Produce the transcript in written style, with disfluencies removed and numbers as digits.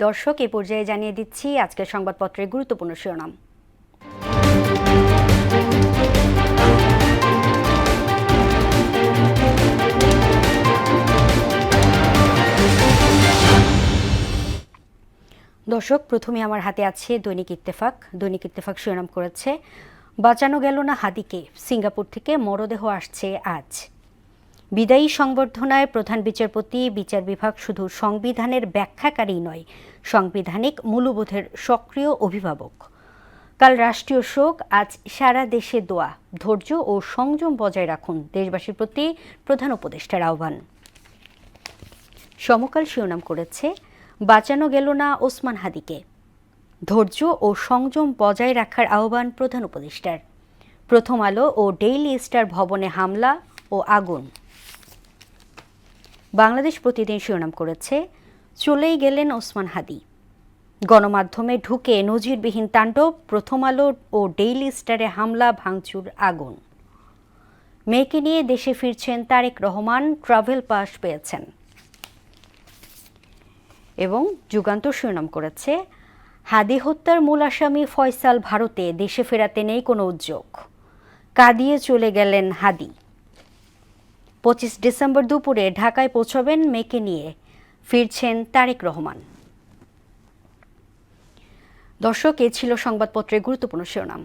দর্শক, এই পর্যায়ে জানিয়ে দিচ্ছি আজকের সংবাদপত্রের গুরুত্বপূর্ণ শিরোনাম। দর্শক, প্রথমে আমার হাতে আছে দৈনিক ইত্তেফাক। দৈনিক ইত্তেফাক শিরোনাম করেছে, বাঁচানো গেল না হাদিকে, সিঙ্গাপুর থেকে মরদেহ আসছে আজ। বিদায়ী সংবর্ধনায় প্রধান বিচারপতি, বিচার বিভাগ শুধু সংবিধানের ব্যাখ্যাকারী নয়, সাংবিধানিক মূল্যবোধের সক্রিয় অভিভাবক। কাল রাষ্ট্রীয় শোক, আজ সারা দেশে দোয়া, ধৈর্য ও সংযম বজায় রাখুন দেশবাসীর প্রতি প্রধান উপদেষ্টার আহ্বান। সমকাল শিরোনাম করেছে, বাঁচানো গেল না ওসমান হাদিকে, ধৈর্য ও সংযম বজায় রাখার আহ্বান প্রধান উপদেষ্টার। প্রথম আলো ও ডেইলি স্টার ভবনে হামলা ও আগুন। বাংলাদেশ প্রতিদিন শিরোনাম করেছে, চলেই গেলেন ওসমান হাদি, গণমাধ্যমে ঢুকে নজিরবিহীন তাণ্ডব, প্রথম আলো ও ডেইলি স্টারে হামলা, ভাঙচুর, আগুন। মেয়েকে নিয়ে দেশে ফিরছেন তারেক রহমান, ট্রাভেল পাস পেয়েছেন। এবং যুগান্তর শিরোনাম করেছে, হাদি হত্যার মূল আসামি ফয়সাল ভারতে, দেশে ফেরাতে নেই কোনো উদ্যোগ, কাঁদিয়ে চলে গেলেন হাদি। 25 ডিসেম্বর দুপুরে ঢাকায় পৌঁছবেন মেয়েকে নিয়ে, ফিরছেন তারেক রহমান। দর্শক, এ ছিল সংবাদপত্রের গুরুত্বপূর্ণ শিরোনাম।